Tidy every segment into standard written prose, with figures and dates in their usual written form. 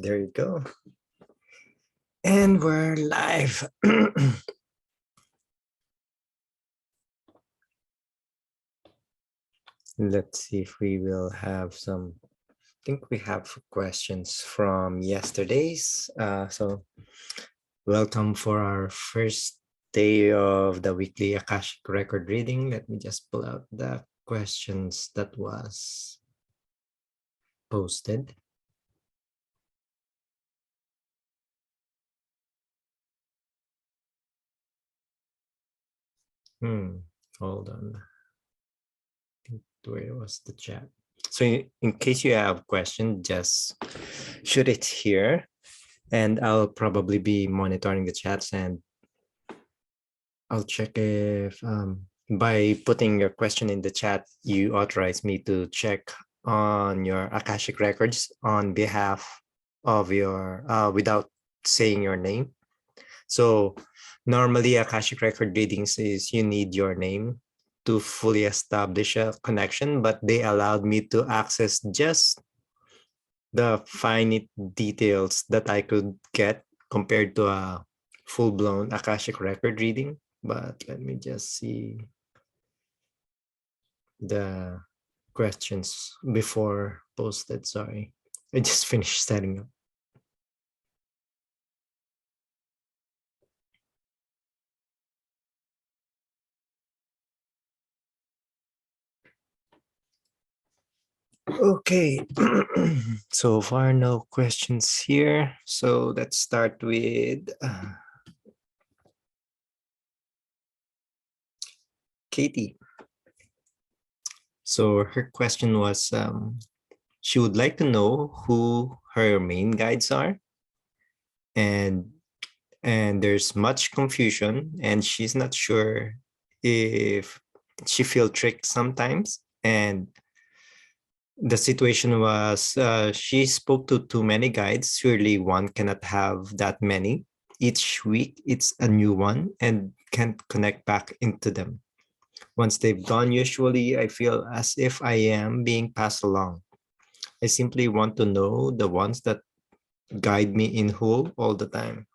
There you go. And we're live. Let's see if we will have some. I think we have questions from yesterday's. So welcome for our first day of the weekly Akashic record reading. Let me just pull out the questions that was posted. Hold on. Where was the chat? So in case you have a question, just shoot it here and I'll probably be monitoring the chats and I'll check if by putting your question in the chat, you authorize me to check on your Akashic records on behalf of your, without saying your name. So normally Akashic record readings is you need your name to fully establish a connection, but they allowed me to access just the finite details that I could get compared to a full-blown Akashic record reading. But let me just see the questions before posted. Sorry, I just finished setting up. Okay, so far no questions here. So let's start with Katie. So her question was, she would like to know who her main guides are, and there's much confusion, and she's not sure if she feel tricked sometimes. And the situation was she spoke to too many guides. Surely one cannot have that many. Each week it's a new one and can't connect back into them. Once they've gone, usually I feel as if I am being passed along. I simply want to know the ones that guide me in whole all the time.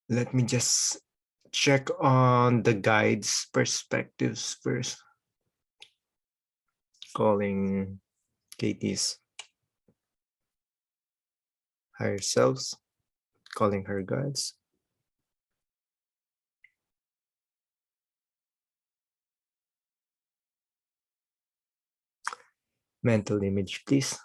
Let me just check on the guides' perspectives first. Calling Katie's higher selves, calling her guides. Mental image, please.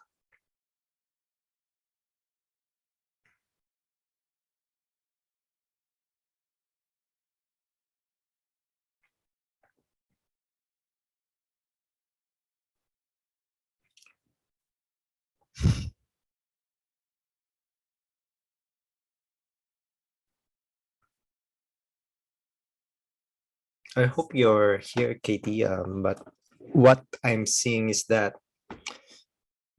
I hope you're here, Katie. But what I'm seeing is that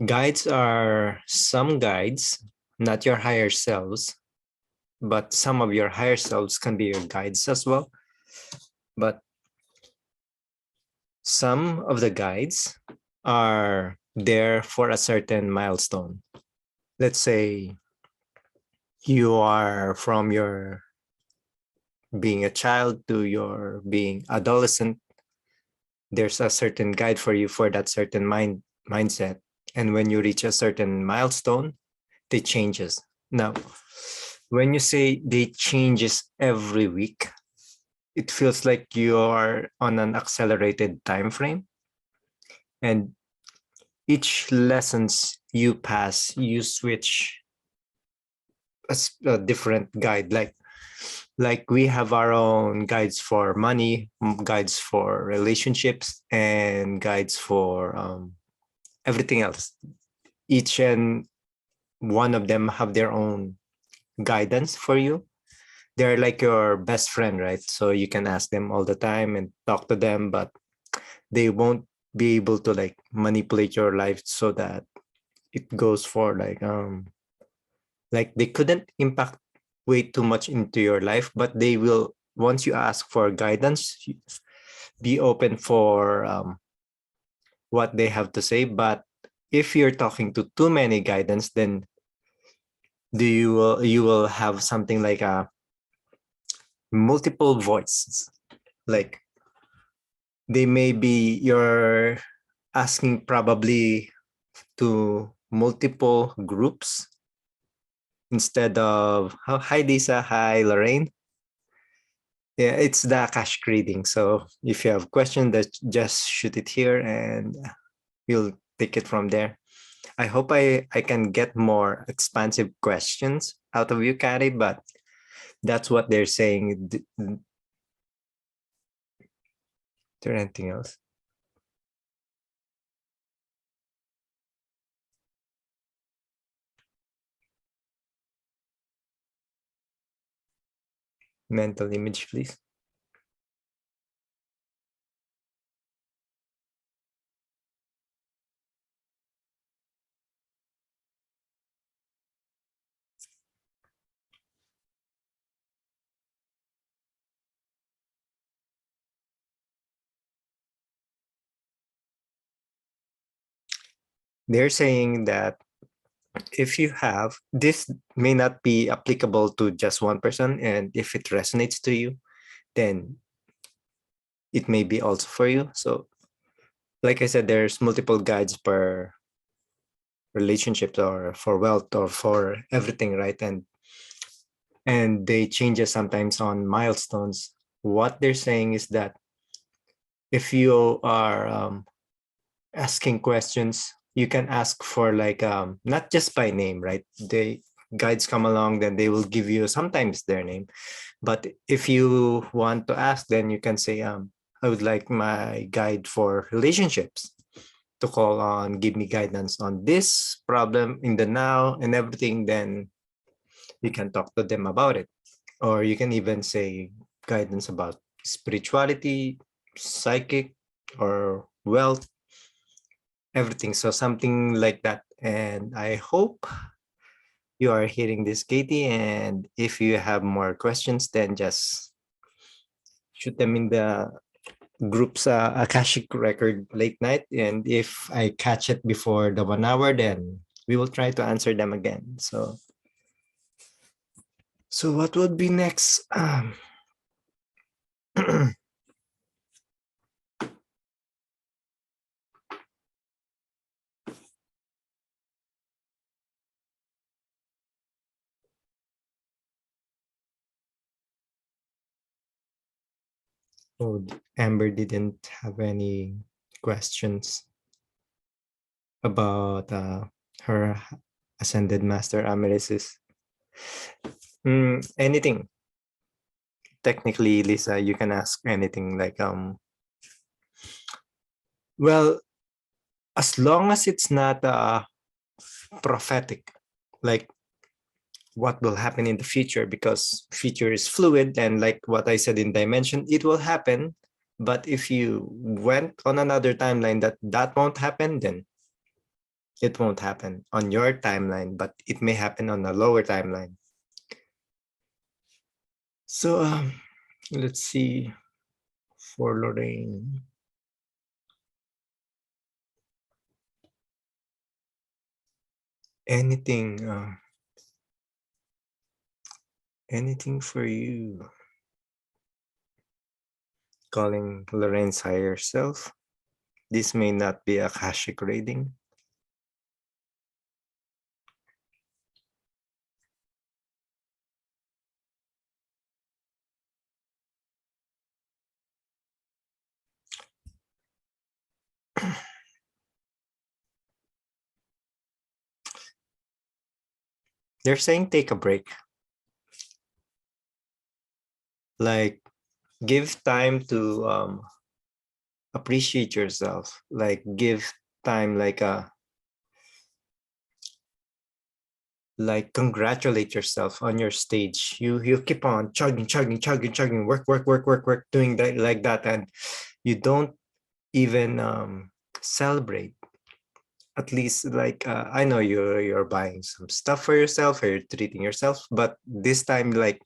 guides are some guides, not your higher selves, but some of your higher selves can be your guides as well. But some of the guides are there for a certain milestone. Let's say you are from your being a child to your being adolescent. There's a certain guide for you for that certain mindset. And when you reach a certain milestone, they changes. Now, when you say they changes every week, it feels like you are on an accelerated time frame. And each lessons you pass, you switch a different guide. Like we have our own guides for money, guides for relationships, and guides for everything else. Each and one of them have their own guidance for you. They're like your best friend, right? So you can ask them all the time and talk to them, but they won't be able to like manipulate your life so that it goes for like they couldn't impact way too much into your life, but they will, once you ask for guidance, be open for what they have to say, but if you're talking to too many guidance, then you will have something like a multiple voices. Like they may be you're asking probably to multiple groups instead of hi Lisa, hi Lorraine. Yeah, it's the Akashic reading. So if you have questions, that just shoot it here and we'll take it from there. I hope I can get more expansive questions out of you, Kari, but that's what they're saying. Is there anything else? Mental image, please. They're saying that if you have this may not be applicable to just one person, and if it resonates to you, then it may be also for you. So like I said, there's multiple guides per relationships or for wealth or for everything, right? And they change it sometimes on milestones. What they're saying is that if you are asking questions, you can ask for like not just by name, right? They guides come along, then they will give you sometimes their name. But if you want to ask, then you can say, I would like my guide for relationships to call on, give me guidance on this problem in the now and everything. Then you can talk to them about it. Or you can even say guidance about spirituality, psychic, or wealth, everything. So something like that. And I hope you are hearing this, Katie. And if you have more questions, then just shoot them in the group's Akashic record late night. And if I catch it before the 1 hour, then we will try to answer them again. So what would be next? Oh, Amber didn't have any questions about her ascended master Amethyst. Anything. Technically, Lisa, you can ask anything like well, as long as it's not prophetic, like what will happen in the future, because future is fluid, and like what I said in dimension, it will happen. But if you went on another timeline that won't happen, then it won't happen on your timeline, but it may happen on a lower timeline. So let's see for Lorraine. Anything, anything for you. Calling Lorraine's higher self. This may not be a Akashic reading. They're saying take a break. Like give time to appreciate yourself. Like give time like congratulate yourself on your stage. You keep on chugging, work, doing that like that, and you don't even celebrate. At least like I know you're buying some stuff for yourself or you're treating yourself, but this time like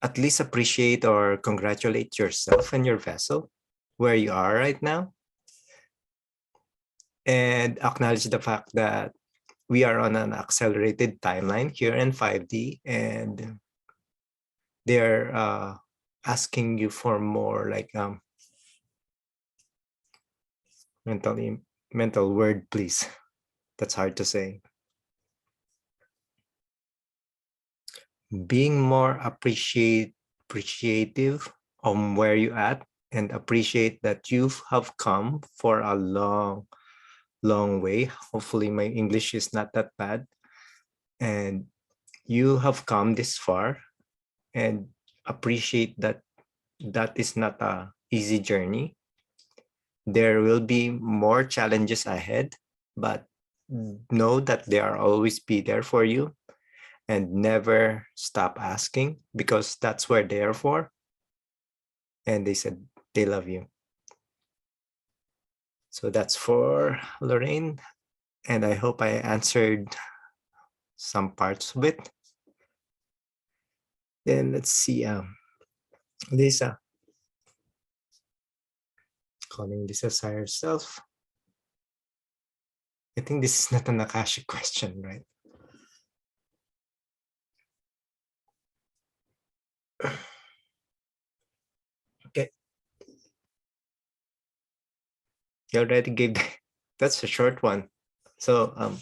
at least appreciate or congratulate yourself and your vessel where you are right now. and acknowledge the fact that we are on an accelerated timeline here in 5D, and they're asking you for more like mental word, please. That's hard to say. Being more appreciative on where you at, and appreciate that you have come for a long way. Hopefully my English is not that bad, and you have come this far, and appreciate that that is not a easy journey. There will be more challenges ahead, but know that they are always be there for you, and never stop asking, because that's where they are for. And they said they love you. So that's for Lorraine, and I hope I answered some parts of it. Then let's see, Lisa, calling Lisa's higher self. I think this is not an Akashic question, right? Okay, you already gave that's a short one. So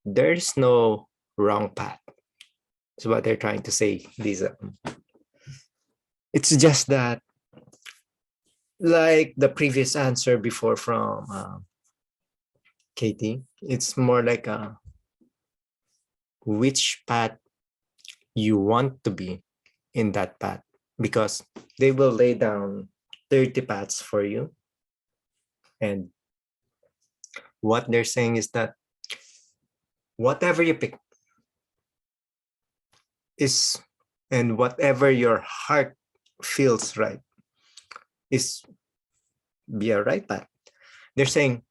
there's no wrong path. That's what they're trying to say, Lisa. It's just that, like the previous answer before from Katie, it's more like which path you want to be in that path, because they will lay down 30 paths for you. And what they're saying is that whatever you pick is, and whatever your heart feels right, is be a right path. They're saying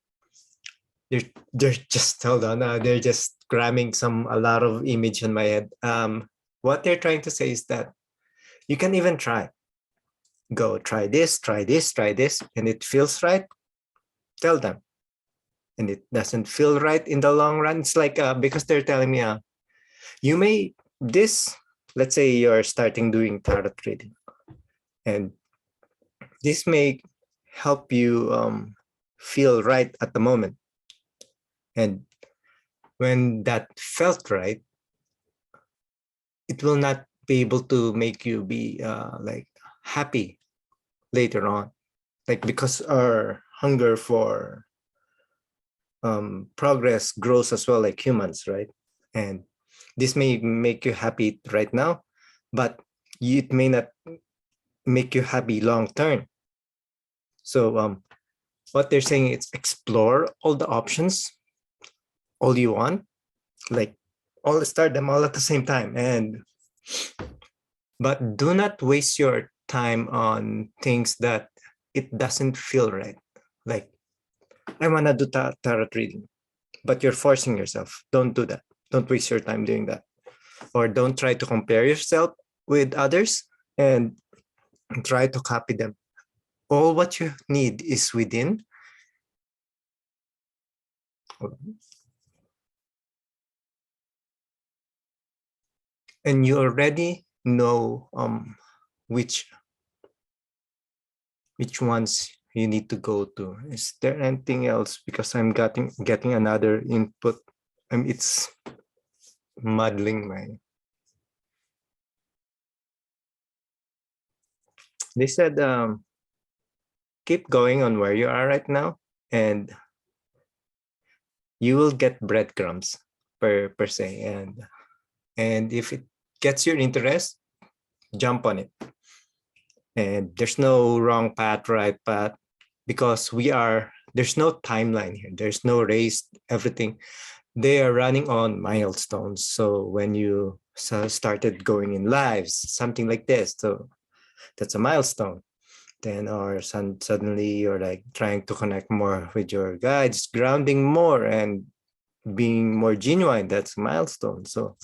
they're just, hold on, they're just cramming a lot of image in my head. What they're trying to say is that you can even try. Go try this, try this, try this, and it feels right, tell them. And it doesn't feel right in the long run. It's like because they're telling me, you may this. Let's say you're starting doing tarot reading, and this may help you feel right at the moment. And when that felt right, it will not be able to make you be like happy later on, like because our hunger for progress grows as well, like humans, right? And this may make you happy right now, but it may not make you happy long term. So what they're saying is explore all the options, all you want, like all start them all at the same time, and but do not waste your time on things that it doesn't feel right. Like, I want to do tarot reading, but you're forcing yourself. Don't do that. Don't waste your time doing that. Or don't try to compare yourself with others and try to copy them. All what you need is within. And you already know which ones you need to go to. Is there anything else? Because I'm getting another input. It's muddling my. They said keep going on where you are right now, and you will get breadcrumbs per se, and if it gets your interest, jump on it. And there's no wrong path, right path, because there's no timeline here. There's no race, everything. They are running on milestones. So when you started going in lives, something like this, so that's a milestone. Then or suddenly you're like trying to connect more with your guides, grounding more and being more genuine, that's a milestone. So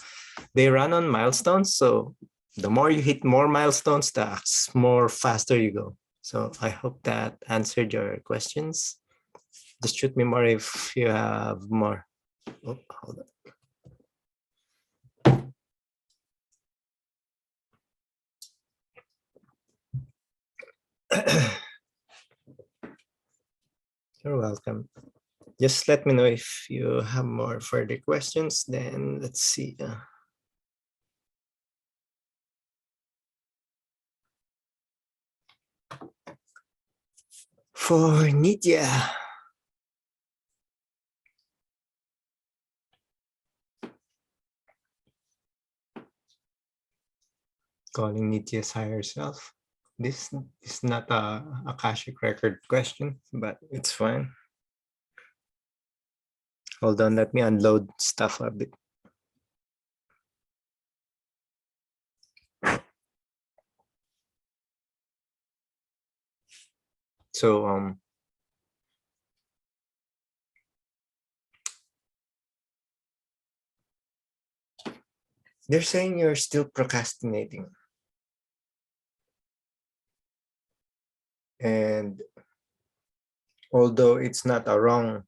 they run on milestones. So the more you hit more milestones, the more faster you go. So I hope that answered your questions. Just shoot me more if you have more. Oh, hold on. You're welcome. Just let me know if you have more further questions. Then let's see. For Nitya, calling Nitya's higher self. This is not a Akashic record question, but it's fine. Hold on, let me unload stuff a bit. So they're saying you're still procrastinating. And although it's not a wrong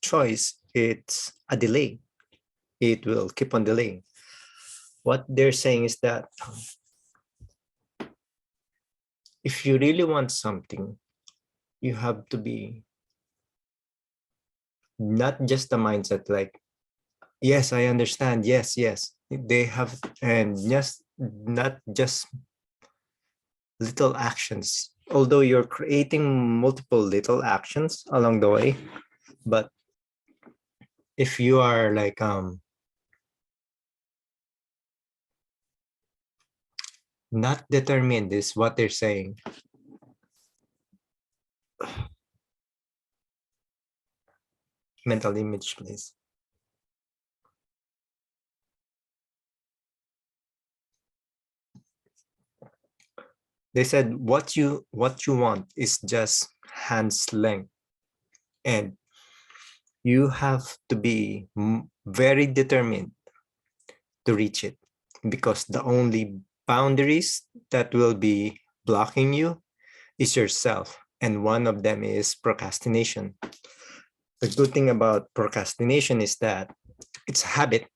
choice, it's a delay. It will keep on delaying. What they're saying is that if you really want something, you have to be not just the mindset like, yes, I understand. Yes, yes. They have, and just not just little actions. Although you're creating multiple little actions along the way, but if you are like not determined is what they're saying. Mental image, please. They said what you want is just hand's length, and you have to be very determined to reach it, because the only boundaries that will be blocking you is yourself, and one of them is procrastination. The good thing about procrastination is that it's a habit.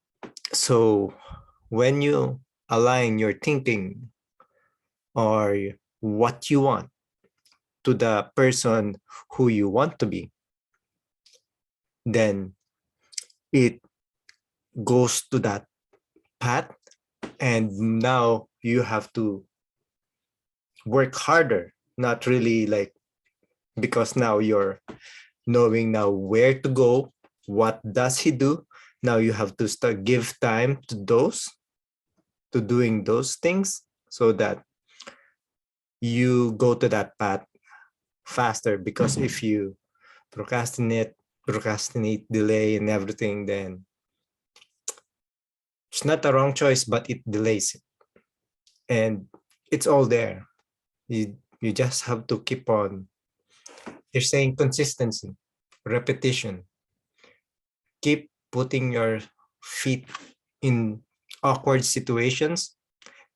So when you align your thinking or what you want to the person who you want to be, then it goes to that path, and now you have to work harder, not really like, because now you're knowing now where to go, what does he do. Now you have to start give time to doing those things, so that you go to that path faster. Because if you procrastinate, delay and everything, then it's not a wrong choice, but it delays it. And it's all there. You just have to keep on. They're saying consistency, repetition. Keep putting your feet in awkward situations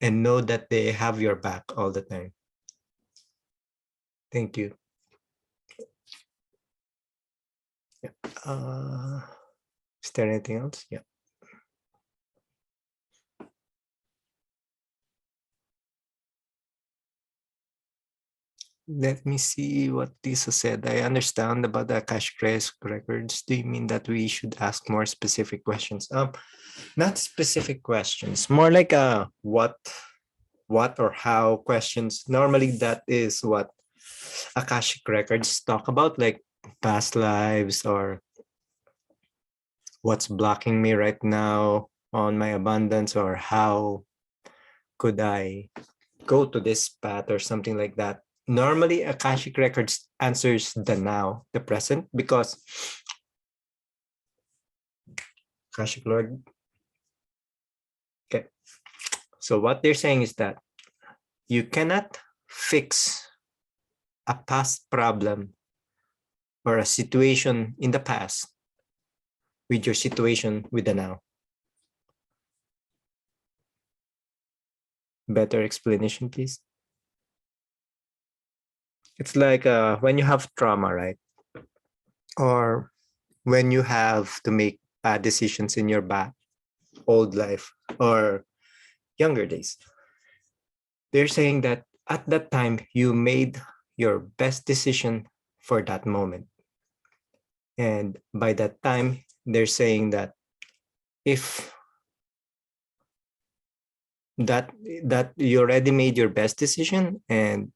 and know that they have your back all the time. Thank you. Yeah. Is there anything else? Yeah. Let me see what Lisa said. I understand about the Akashic records. Do you mean that we should ask more specific questions? Not specific questions, more like what or how questions. Normally that is what Akashic records talk about, like past lives or what's blocking me right now on my abundance, or how could I go to this path or something like that. Normally, Akashic Records answers the now, the present, because Akashic Lord. Okay. So what they're saying is that you cannot fix a past problem or a situation in the past with your situation with the now. Better explanation, please. It's like when you have trauma, right? Or when you have to make bad decisions in your old life or younger days. They're saying that at that time you made your best decision for that moment. And by that time, they're saying that if that that you already made your best decision, and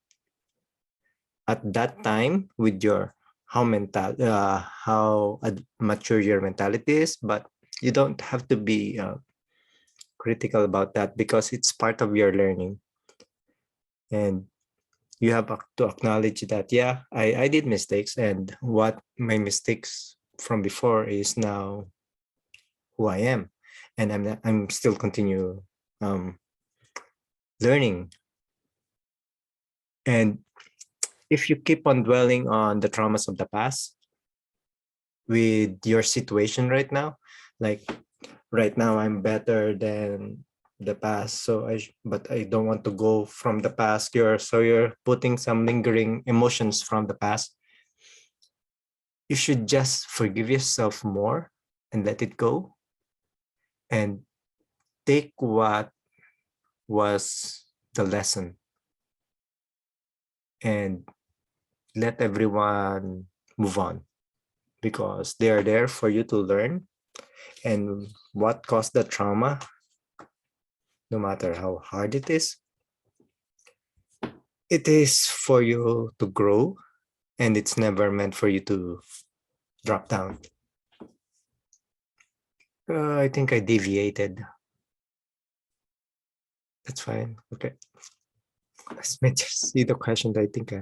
at that time with your how mature your mentality is, but you don't have to be critical about that because it's part of your learning, and you have to acknowledge that yeah, I did mistakes, and what my mistakes from before is now who I am, and I'm still continue um, learning. And if you keep on dwelling on the traumas of the past with your situation right now, like right now I'm better than the past, so but I don't want to go from the past. You're putting some lingering emotions from the past. You should just forgive yourself more and let it go, and take what was the lesson, and let everyone move on, because they are there for you to learn. And what caused the trauma, no matter how hard it is for you to grow, and it's never meant for you to drop down. I think I deviated. That's fine. Okay. Let me just see the question. I think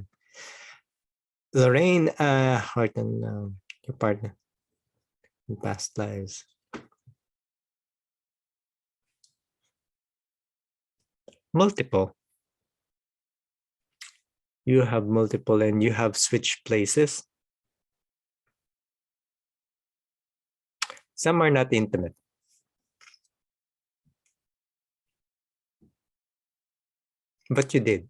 Lorraine, Horton, your partner in past lives. Multiple. You have multiple, and you have switched places. Some are not intimate, but you did.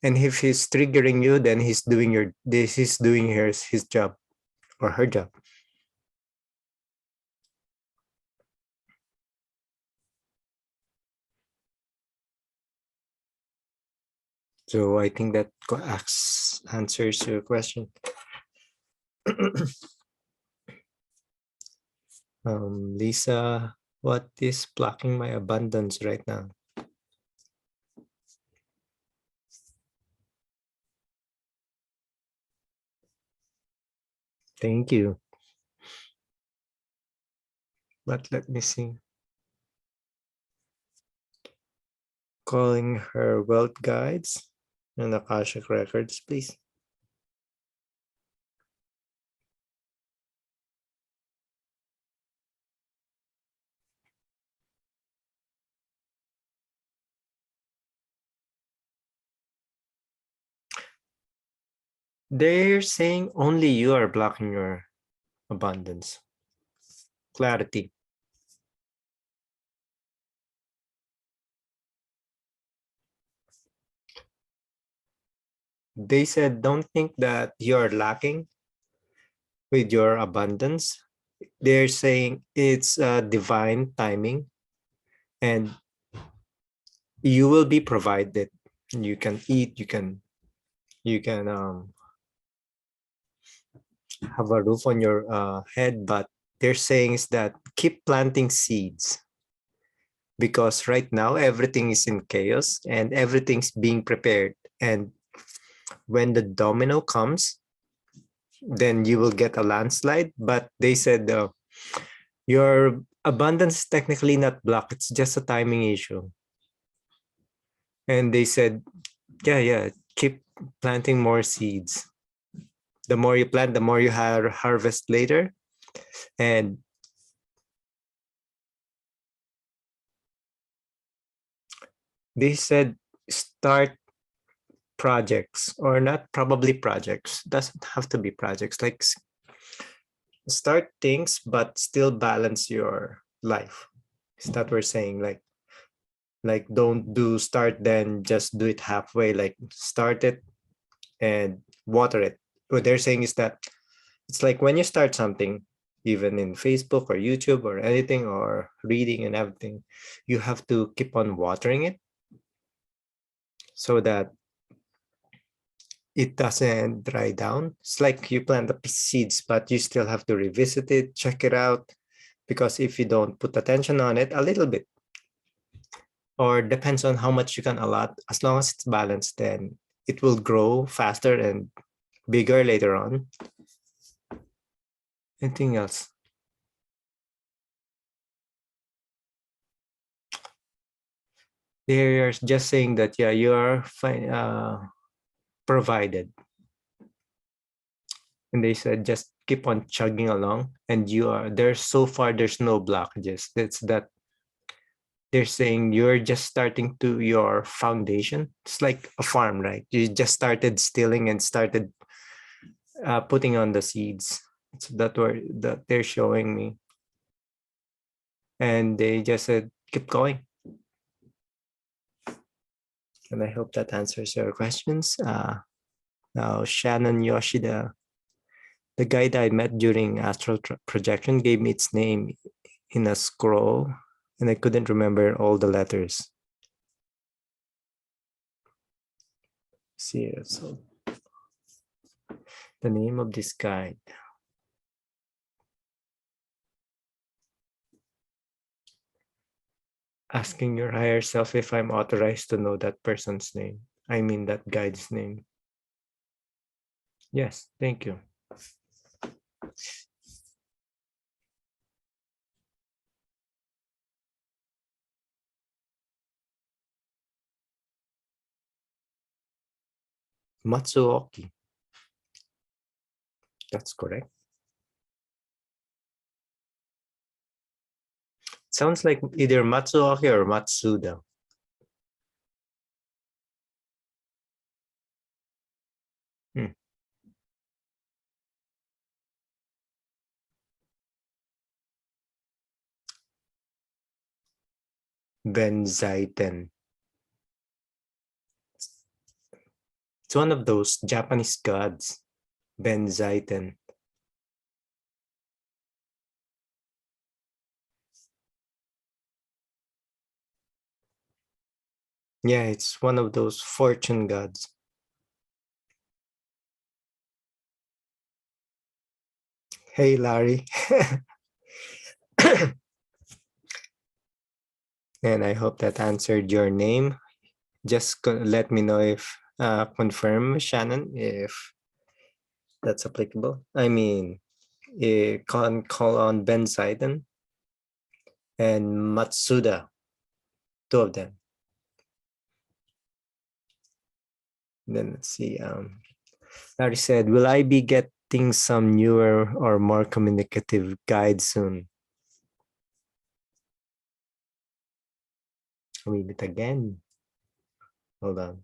And if he's triggering you, then he's doing his job or her job. So I think that answers your question. Lisa, what is blocking my abundance right now? Thank you. But let me see. Calling her wealth guides and Akashic records, please. They're saying only you are blocking your abundance. Clarity. They said don't think that you're lacking with your abundance. They're saying it's divine timing, and you will be provided. You can eat, you can have a roof on your head, but they're saying is that keep planting seeds, because right now everything is in chaos and everything's being prepared, and when the domino comes, then you will get a landslide. But they said your abundance is technically not blocked, it's just a timing issue. And they said yeah, keep planting more seeds. The more you plant, the more you harvest later. And they said start projects, or not probably projects, doesn't have to be projects, like start things but still balance your life. Is that we're saying, like don't do start then just do it halfway, like start it and water it. What they're saying is that it's like when you start something, even in Facebook or YouTube or anything or reading and everything, you have to keep on watering it so that it doesn't dry down. It's like you plant the seeds, but you still have to revisit it, check it out, because if you don't put attention on it a little bit, or depends on how much you can allot, as long as it's balanced, then it will grow faster and bigger later on. Anything else? They're just saying that, yeah, you are fine, provided. And they said just keep on chugging along, and you are there. So far there's no blockages. It's that they're saying you're just starting to your foundation. It's like a farm, right? You just started stilling and started putting on the seeds. So that they're showing me, and they just said keep going. And I hope that answers your questions. Now Shannon Yoshida, the guide I met during astral projection, gave me its name in a scroll, and I couldn't remember all the letters. See, so the name of this guide. Asking your higher self if I'm authorized to know that person's name. I mean that guide's name. Yes, thank you. Matsuoki. That's correct. Sounds like either Matsuoki or Matsuda. Hmm. Benzaiten. It's one of those Japanese gods. Benzaiten. Yeah, it's one of those fortune gods. Hey, Larry. And I hope that answered your name. Just let me know if, confirm, Shannon, if that's applicable. I mean, you can call on Ben Zaiden and Matsuda, two of them. And then let's see. Larry said, will I be getting some newer or more communicative guides soon? Read it again. Hold on.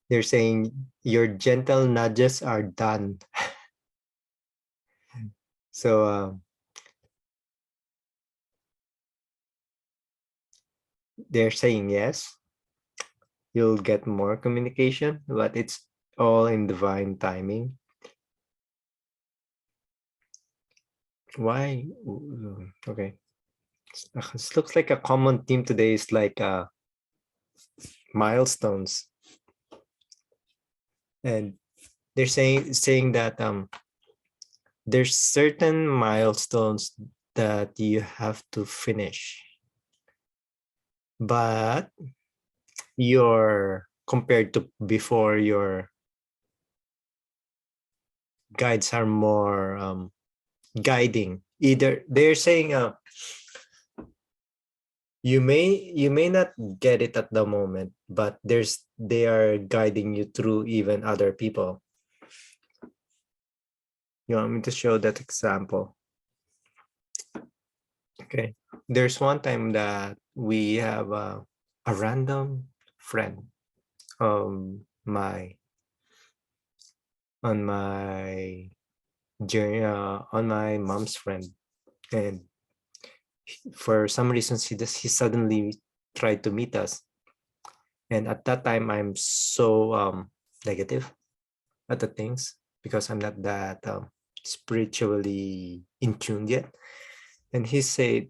They're saying your gentle nudges are done. So they're saying yes, you'll get more communication, but it's all in divine timing. Why? Okay. This looks like a common theme today is like milestones. And they're saying that there's certain milestones that you have to finish, but you're compared to before, your guides are more guiding. Either they're saying you may not get it at the moment, but they are guiding you through even other people. You want me to show that example? Okay. There's one time that we have a random friend my on my during on my mom's friend, and for some reasons he suddenly tried to meet us, and at that time I'm so negative at the things because I'm not that spiritually in tune yet. And he said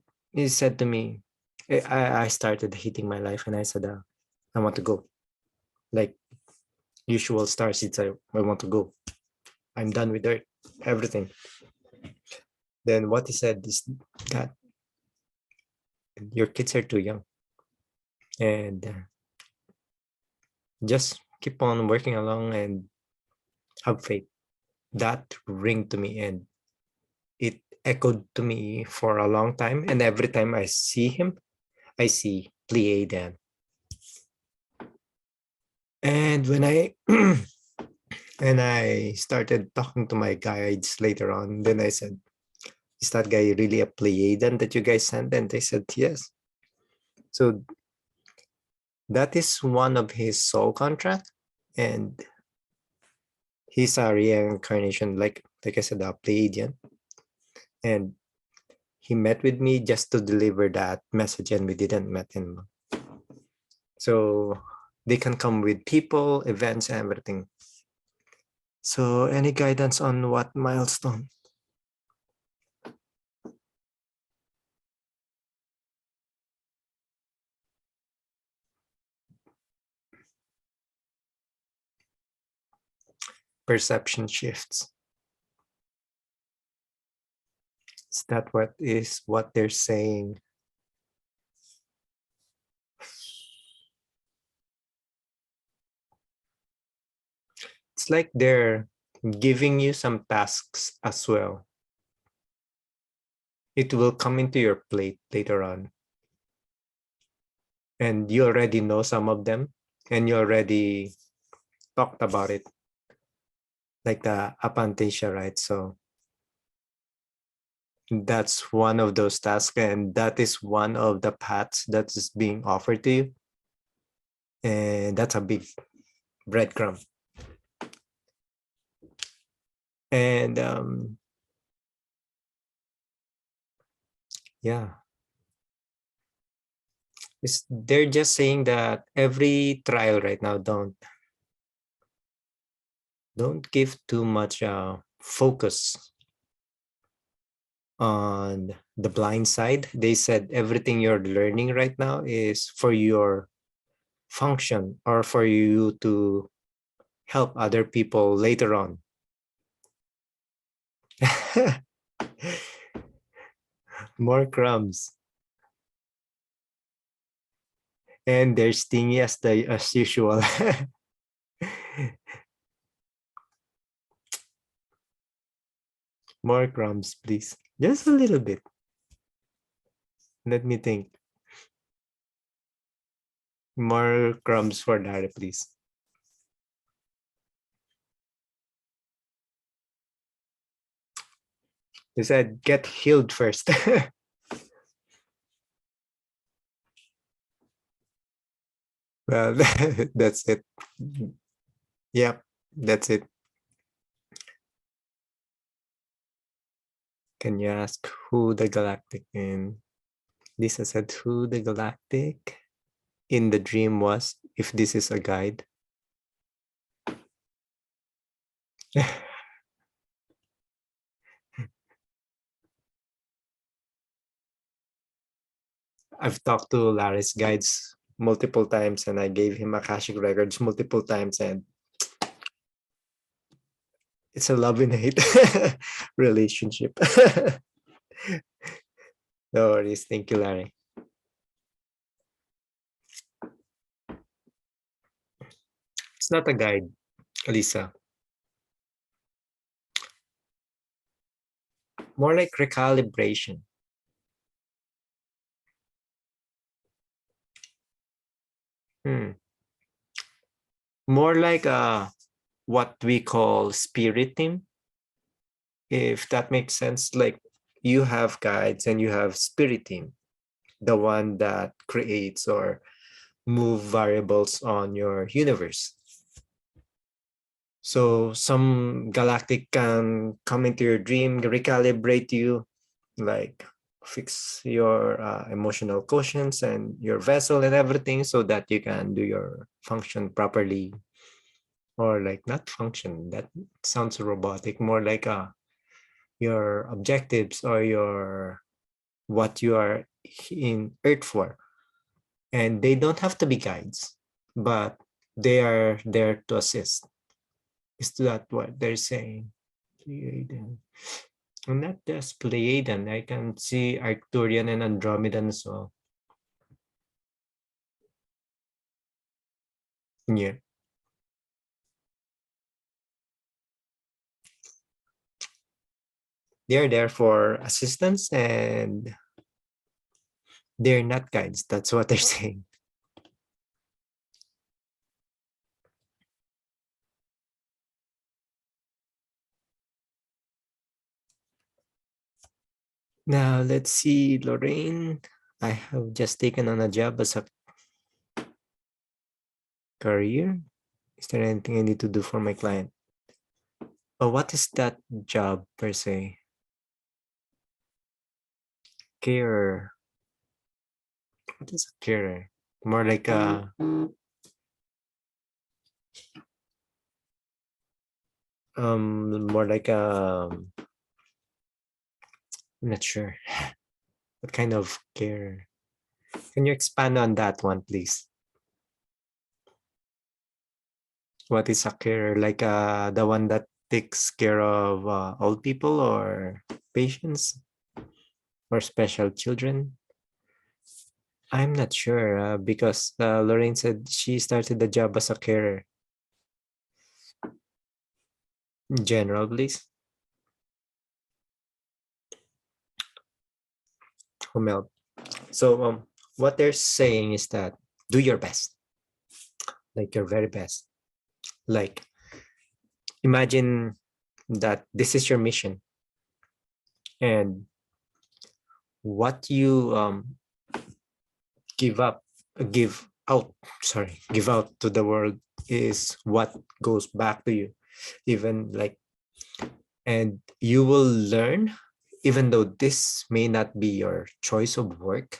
to me, I started hating my life, and I said, I want to go. Like usual star seeds, I want to go. I'm done with everything. Then what he said is that your kids are too young, and just keep on working along and have faith. That ring to me, and it echoed to me for a long time. And every time I see him, I see Pleiadian. And when I and I started talking to my guides later on, then I said, "Is that guy really a Pleiadian that you guys sent?" And they said, "Yes." So that is one of his soul contract, and he's a reincarnation, like I said, a Pleiadian. And he met with me just to deliver that message, and we didn't met him. So they can come with people, events, and everything. So any guidance on what milestone? Perception shifts. Is that what they're saying? It's like they're giving you some tasks as well. It will come into your plate later on. And you already know some of them, and you already talked about it, like the apantasia, right? So that's one of those tasks, and that is one of the paths that is being offered to you. And that's a big breadcrumb. And yeah, they're just saying that every trial right now, don't give too much focus on the blind side. They said everything you're learning right now is for your function or for you to help other people later on. More crumbs. And they're stingy as usual. More crumbs, please. Just a little bit. Let me think. More crumbs for Dara, please. They said get healed first. Well, that's it. Yep, that's it. Can you ask who the galactic in? Lisa said who the galactic in the dream was, if this is a guide. I've talked to Larry's guides multiple times, and I gave him Akashic records multiple times, and it's a love and hate relationship. No worries. Thank you, Larry. It's not a guide, Lisa. More like recalibration. Hmm. More like what we call spirit team, if that makes sense. Like you have guides and you have spirit team, the one that creates or move variables on your universe. So some galactic can come into your dream, recalibrate you, like fix your emotional quotients and your vessel and everything so that you can do your function properly, or like not function, that sounds robotic, more like your objectives or your what you are in earth for. And they don't have to be guides, but they are there to assist. Is that what they're saying? Pleiadian. And not just Pleiadian, I can see Arcturian and Andromedan as well. Yeah. They're there for assistance and they're not guides. That's what they're saying. Now let's see, Lorraine. I have just taken on a job as a career. Is there anything I need to do for my client? Oh, what is that job per se? Carer. What is a carer? More like a more like a I'm not sure. What kind of care? Can you expand on that one, please? What is a carer? Like the one that takes care of old people or patients or special children? I'm not sure because Lorraine said she started the job as a carer. In general, please. Humel. So what they're saying is that do your best, like your very best. Like imagine that this is your mission and what you give up give out give out to the world is what goes back to you, even like, and you will learn, even though this may not be your choice of work,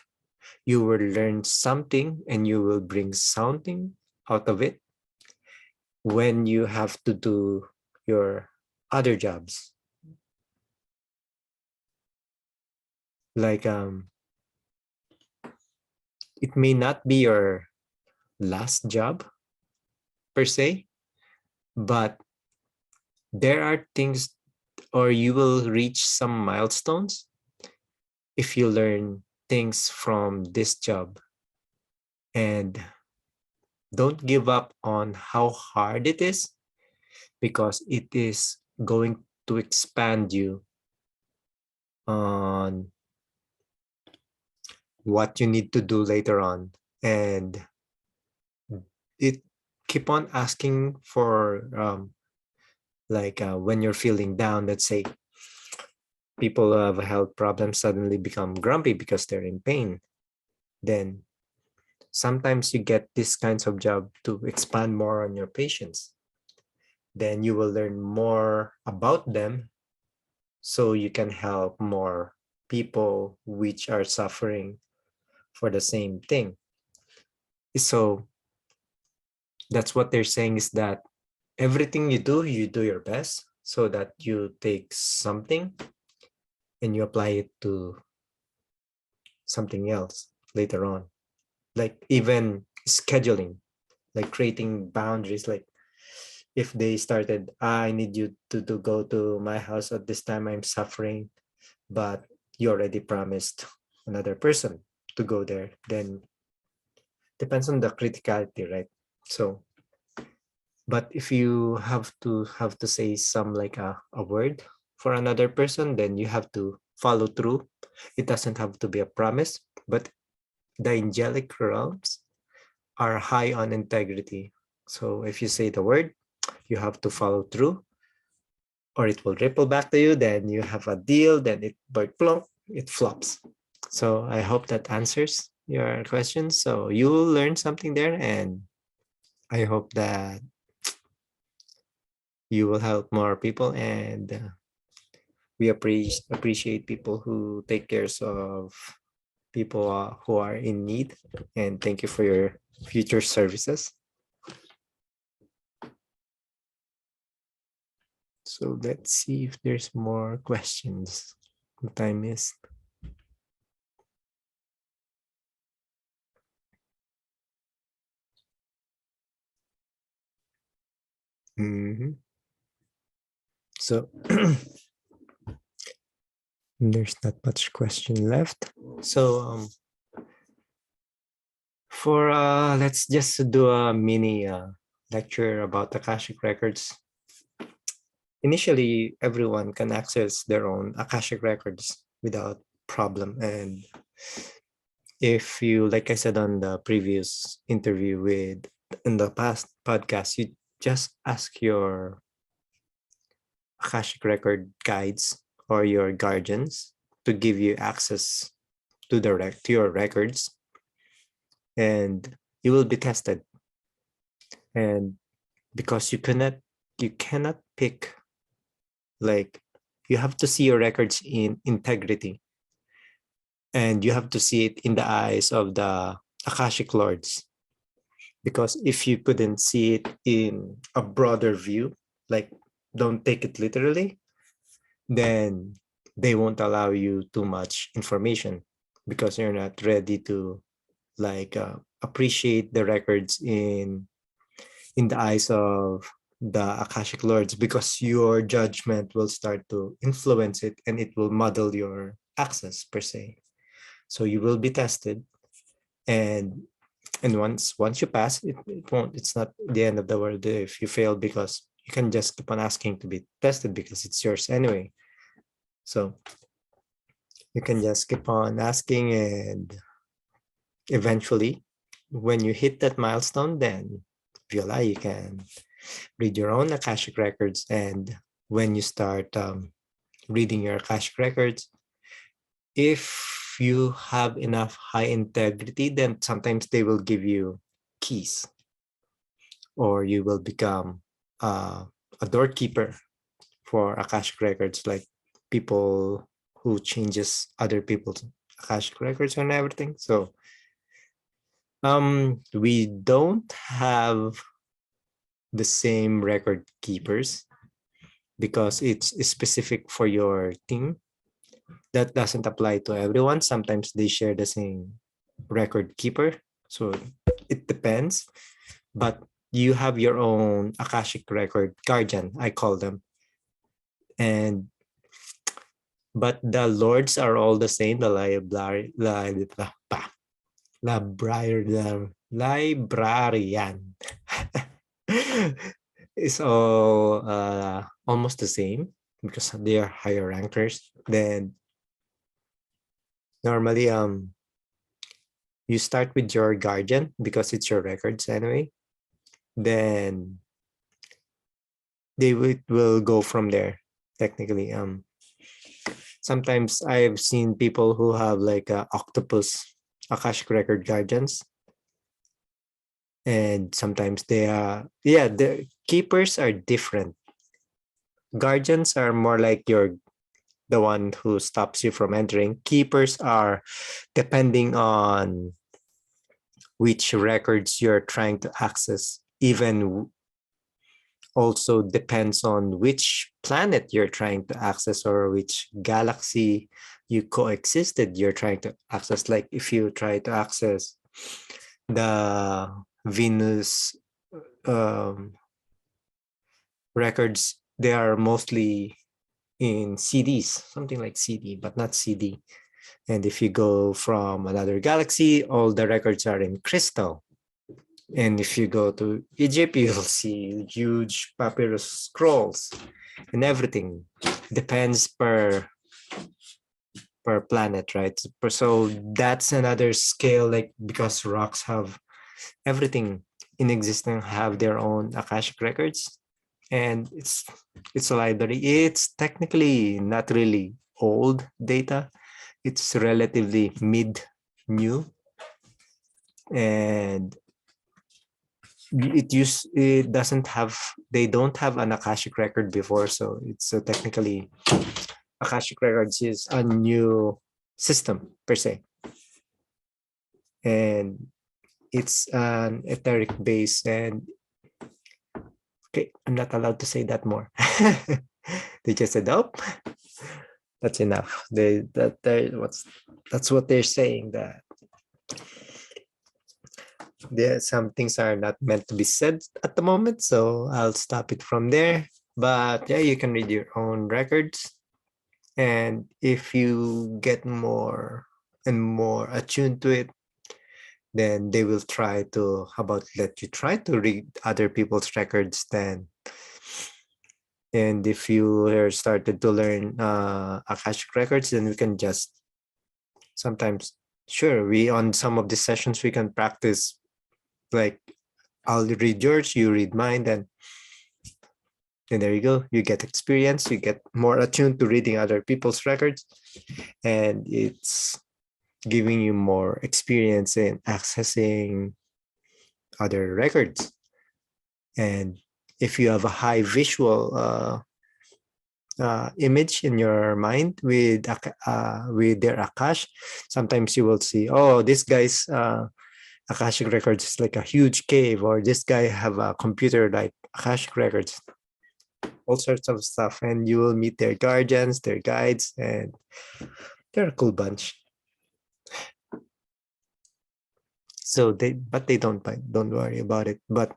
you will learn something and you will bring something out of it when you have to do your other jobs. Like it may not be your last job per se, but there are things, or you will reach some milestones if you learn things from this job. And don't give up on how hard it is, because it is going to expand you on what you need to do later on. And it keep on asking for like when you're feeling down, let's say people who have health problems suddenly become grumpy because they're in pain, then sometimes you get these kinds of job to expand more on your patients. Then you will learn more about them so you can help more people which are suffering for the same thing. So that's what they're saying, is that everything you do your best so that you take something and you apply it to something else later on. Like even scheduling, like creating boundaries, like if they started, I need you to go to my house at this time, I'm suffering, but you already promised another person to go there, then depends on the criticality, right? So, but if you have to say some like a word for another person, then you have to follow through. It doesn't have to be a promise, but the angelic realms are high on integrity. So if you say the word, you have to follow through, or it will ripple back to you. Then you have a deal, then it but plunk, it flops. So I hope that answers your question. So you will learn something there, and I hope that you will help more people, and we appreciate people who take care of people who are in need. And thank you for your future services. So let's see if there's more questions that I missed. Mhm. So there's not much question left. So for let's just do a mini lecture about Akashic records. Initially, everyone can access their own Akashic records without problem. And if you, like I said on the previous interview with in the past podcast, you just ask your Akashic record guides or your guardians to give you access to to your records, and you will be tested. And because you cannot pick, like, you have to see your records in integrity, and you have to see it in the eyes of the Akashic lords. Because if you couldn't see it in a broader view, like, don't take it literally, then they won't allow you too much information because you're not ready to, like, appreciate the records in the eyes of the Akashic lords, because your judgment will start to influence it and it will muddle your access per se. So you will be tested, and once you pass it, it's not the end of the world if you fail, because you can just keep on asking to be tested because it's yours anyway. So you can just keep on asking, and eventually when you hit that milestone, then voila, you can read your own Akashic records. And when you start reading your Akashic records, if you have enough high integrity, then sometimes they will give you keys, or you will become a doorkeeper for Akashic records, like people who changes other people's Akashic records and everything. So we don't have the same record keepers because it's specific for your team. That doesn't apply to everyone. Sometimes they share the same record keeper. So it depends. But you have your own Akashic record guardian, I call them. And but the lords are all the same. The librarian is all almost the same because they are higher rankers. Then normally you start with your guardian because it's your records anyway. Then they will go from there. Technically, sometimes I've seen people who have like a octopus Akashic record guardians, and sometimes they are, yeah, the keepers are different. Guardians are more like your the one who stops you from entering. Keepers are depending on which records you're trying to access, even also depends on which planet you're trying to access or which galaxy you coexisted you're trying to access. Like if you try to access the Venus um, records, they are mostly in CDs, something like CD, but not CD. And if you go from another galaxy, all the records are in crystal. And if you go to Egypt, you'll see huge papyrus scrolls and everything. Depends per planet, right? So that's another scale, like because rocks have everything in existence have their own Akashic records, and it's a library. It's technically not really old data. It's relatively mid new, and it doesn't have, they don't have an Akashic record before, so it's technically Akashic records is a new system per se, and it's an etheric base. And okay, I'm not allowed to say that more. They just said, "Oh, that's enough." That's what they're saying, that some things are not meant to be said at the moment. So I'll stop it from there. But yeah, you can read your own records, and if you get more and more attuned to it, then they will try to, how about let you try to read other people's records then. And if you are started to learn Akashic records, then we can just sometimes, sure, we on some of the sessions we can practice, like I'll read yours, you read mine, then and there you go. You get experience, you get more attuned to reading other people's records, and it's giving you more experience in accessing other records. And if you have a high visual image in your mind with their Akash, sometimes you will see, oh, this guy's Akashic records is like a huge cave, or this guy have a computer like Akashic records, all sorts of stuff. And you will meet their guardians, their guides, and they're a cool bunch. So they don't worry about it. But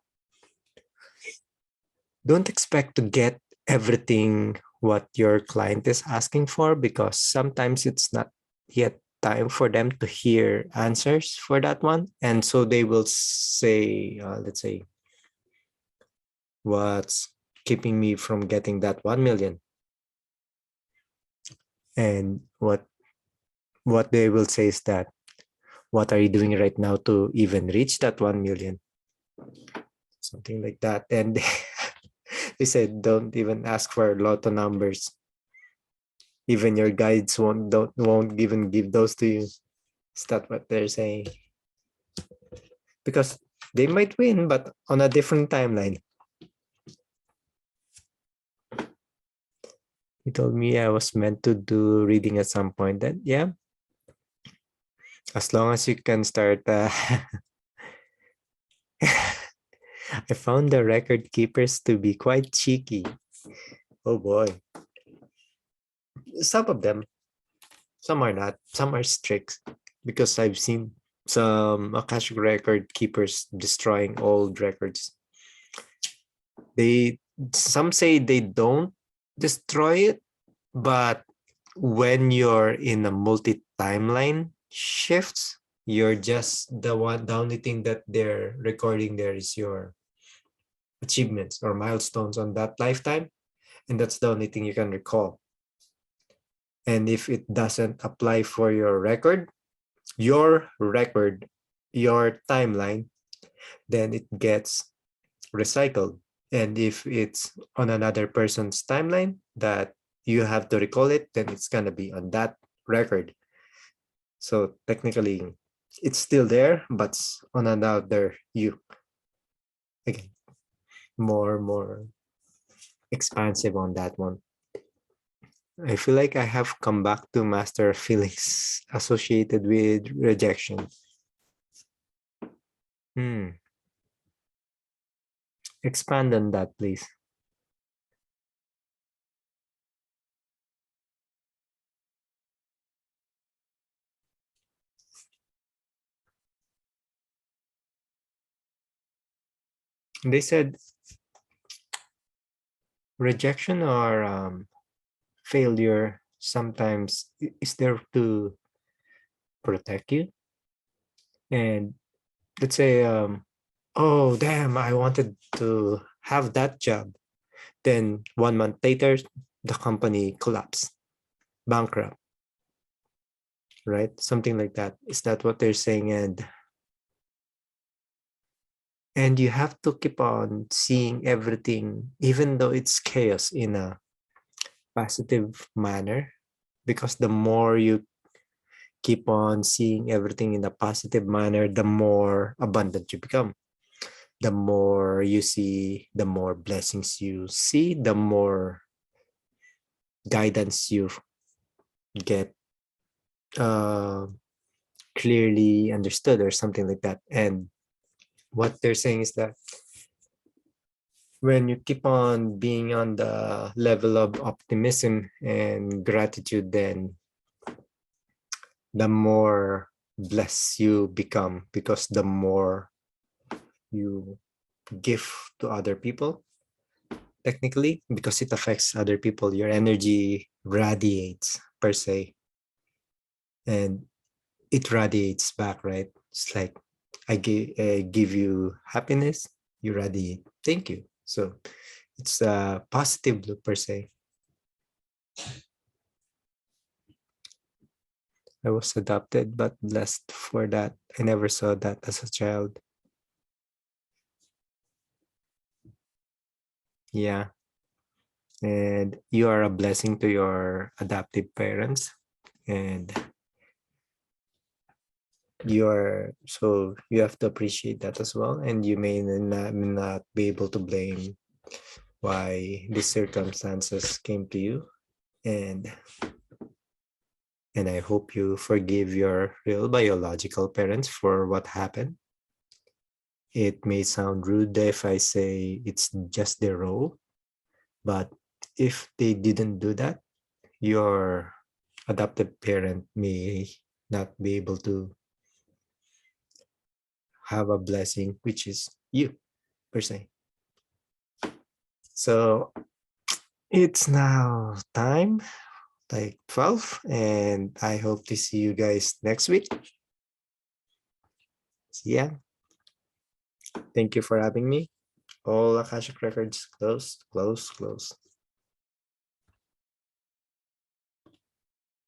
don't expect to get everything what your client is asking for, because sometimes it's not yet time for them to hear answers for that one. And so they will say, let's say, what's keeping me from getting that 1 million? And what they will say is that, what are you doing right now to even reach that 1 million? Something like that. And they said, don't even ask for lotto numbers. Even your guides won't even give those to you. Is that what they're saying? Because they might win, but on a different timeline. He told me I was meant to do reading at some point. Then yeah, as long as you can start. I found the record keepers to be quite cheeky. Oh boy. Some of them, some are not. Some are strict, because I've seen some Akashic record keepers destroying old records. Some say they don't destroy it, but when you're in a multi-timeline shifts, you're just the only thing that they're recording there is your achievements or milestones on that lifetime, and that's the only thing you can recall. And if it doesn't apply for your record, your timeline, then it gets recycled. And if it's on another person's timeline that you have to recall it, then it's going to be on that record. So technically, it's still there, but on another you. Again, more expansive on that one. I feel like I have come back to master feelings associated with rejection. Expand on that, please. They said rejection or failure sometimes is there to protect you. And let's say, oh, damn, I wanted to have that job. Then 1 month later, the company collapsed, bankrupt, right? Something like that. Is that what they're saying? And you have to keep on seeing everything, even though it's chaos, in a positive manner, because the more you keep on seeing everything in a positive manner, the more abundant you become. the more you see, the more blessings you see, the more guidance you get uh, clearly understood or something like that. And what they're saying is that when you keep on being on the level of optimism and gratitude, then the more blessed you become, because the more you give to other people, technically, because it affects other people, your energy radiates per se, and it radiates back, right? It's like give you happiness, you radiate thank you. So it's a positive loop per se. I was adopted but blessed for that. I never saw that as a child. Yeah. And you are a blessing to your adoptive parents. And you have to appreciate that as well. And you may not be able to blame why these circumstances came to you. And I hope you forgive your real biological parents for what happened. It may sound rude if I say it's just their role, but if they didn't do that, your adoptive parent may not be able to have a blessing, which is you, per se. So it's now time, like 12, and I hope to see you guys next week. Yeah. Thank you for having me. All Akashic records close, close, close.